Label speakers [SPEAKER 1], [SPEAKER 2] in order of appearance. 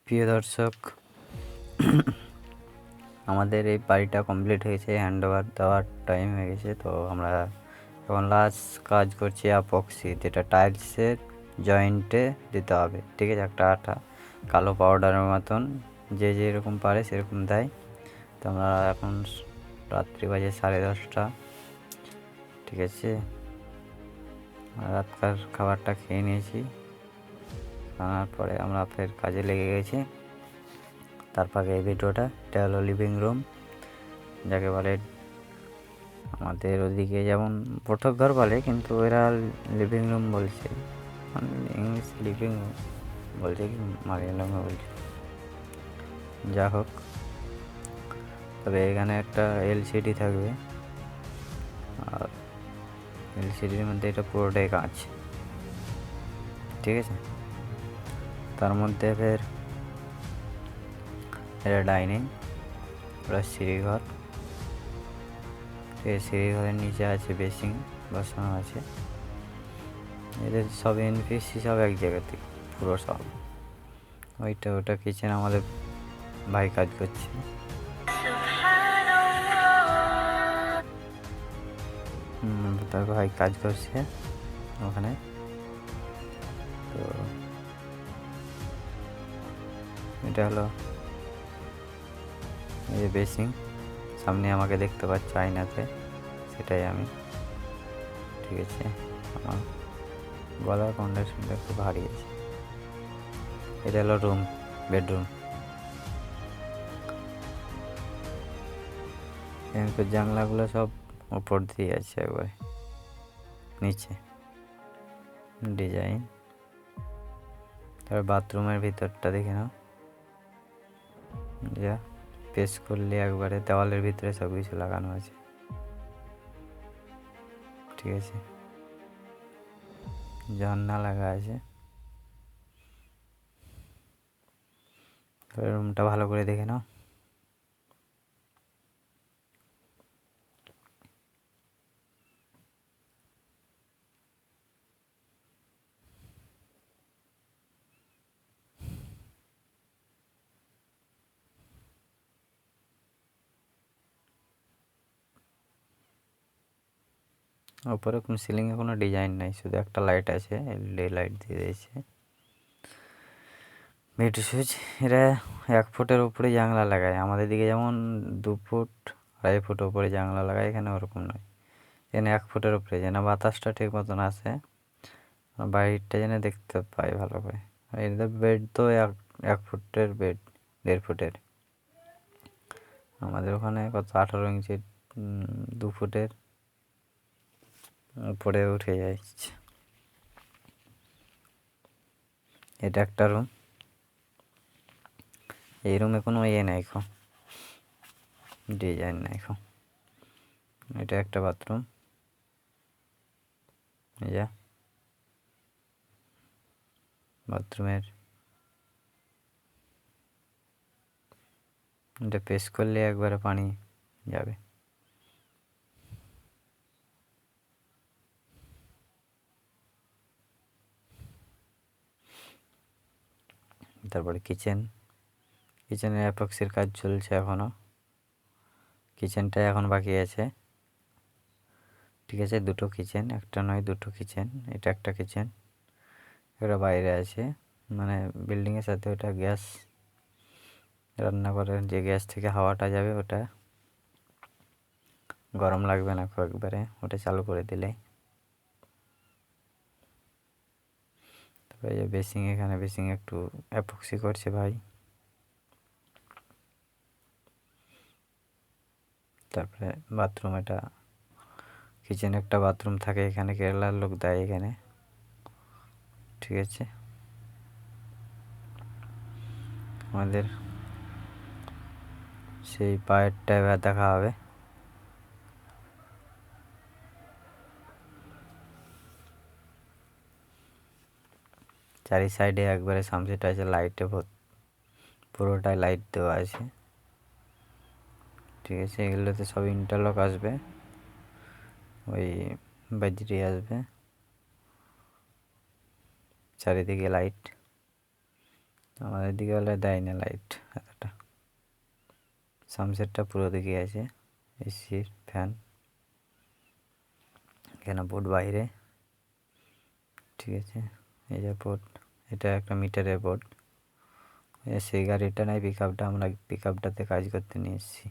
[SPEAKER 1] প্রিয় দর্শক, আমাদের এই বাড়িটা কমপ্লিট হয়েছে, হ্যান্ড ওভার দেওয়ার টাইম হয়ে গেছে। তো আমরা এখন লাস্ট কাজ করছি অ্যাপক্সি, যেটা টাইলসের জয়েন্টে দিতে হবে। ঠিক আছে, একটা আঠা কালো পাউডারের মতন, যে যেরকম পারে সেরকম দেয়। তো আমরা এখন রাত্রি বাজে 10:30। ঠিক আছে, রাতকার খাবারটা খেয়ে নিয়েছি। খাওয়ার পরে আমরা ফের কাজে লেগে গেছি। তারপরে এই ভিডিওটা, এটা হলো লিভিং রুম, যাকে বলে আমাদের ওদিকে যেমন বৈঠক ঘর বলে, কিন্তু এরা লিভিং রুম বলছে, ইংলিশ লিভিং রুম বলছে কি মালয়ালমে বলছে, যা হোক। তবে এখানে একটা এলসিডি থাকবে, আর এলসিডির মধ্যে এটা পুরোটাই কাঁচ। ঠিক আছে, তার মধ্যে ফের এটা ডাইনিং প্লাস সিঁড়িঘর। ঠিক আছে, সিঁড়িঘরের নিচে আছে বেসিং বসানো আছে। এদের সব এনপিসি সব এক জায়গা থেকে পুরো সব। ওটা কিচেন, আমাদের ভাই কাজ করছে। তার ভাই কাজ করছে ওখানে। তো এটা হলো এই যে বেসিং, সামনে আমাকে দেখতে পাচ্ছ আয়নাতে, সেটাই আমি। ঠিক আছে, আমার গলার কন্ডিশনটা একটু ভারী আছে। এটা হলো রুম, বেডরুম। এখানকার জানলাগুলো সব উপর দিয়ে আছে, একবারে নিচে ডিজাইন। তারপর বাথরুমের ভিতরটা দেখে নাও, যা পেস করলে একবারে দেওয়ালের ভিতরে সব কিছু লাগানো আছে। ঠিক আছে, জানলা লাগা আছে। রুমটা ভালো করে দেখে নাও। ওপরে কোনো সিলিংয়ে কোনো ডিজাইন নাই, শুধু একটা লাইট আছে, এলইডি লাইট দিয়ে দিয়েছে। Bed switch. এরা 1 ফুটের উপরে জানলা লাগায়, আমাদের দিকে যেমন 2 ফুট 2.5 ফুট উপরে জানলা লাগায়, এখানে ওরকম নয়। এখানে 1 ফুটের উপরে, যেন বাতাসটা ঠিক মতন আসে, বাইরটা যেন দেখতে পাই ভালো করে। এদের বেড তো 1 ফুটের বেড, 1.5 ফুটের। আমাদের ওখানে কত 18 ইঞ্চির, 2 ফুটের উপরে উঠে যাচ্ছে। এটা একটা রুম। এই রুমে কোনো নাই খো, ডিজাইন নাই খো। এটা একটা বাথরুম, যা বাথরুমের এটা পেস করলে একবারে পানি যাবে। তারপরে কিচেনের অ্যাপক্সির কাজ চলছে এখনও, কিচেনটা এখন বাকি আছে। ঠিক আছে, 2টো কিচেন, একটা নয় 2টো কিচেন। এটা একটা কিচেন, এটা বাইরে আছে, মানে বিল্ডিংয়ের সাথে ওটা গ্যাস রান্না করে, যে গ্যাস থেকে হাওয়াটা যাবে, ওটা গরম লাগবে না খুব একবারে, ওটা চালু করে দিলে। তারপরে বেসিং, এখানে বেসিং একটু অ্যাপক্সি করছে ভাই। তারপরে বাথরুম, এটা কিচেনে একটা বাথরুম থাকে, এখানে কেরালার লোক দেয় এখানে। ঠিক আছে, আমাদের সেই পায়েরটা এবার দেখা হবে। চারি সাইডে একবারে সামসেটা আছে, লাইটে পুরোটাই লাইট দেওয়া আছে। ঠিক আছে, এগুলোতে সব ইন্টারলক আসবে, ওই বাজরি আসবে, চারিদিকে লাইট। আমাদের দিকে হলে দেয় না লাইট এতটা। সানসেটটা পুরো দিকে আছে, এসির ফ্যান এখানে বোর্ড বাইরে, ঠিক আছে। এই যে বোর্ড, এটা একটা মিটারের বোর্ড। সেই গাড়িটা নাই পিক আপটা, আমরা পিক আপটাতে কাজ করতে নিয়ে এসেছি।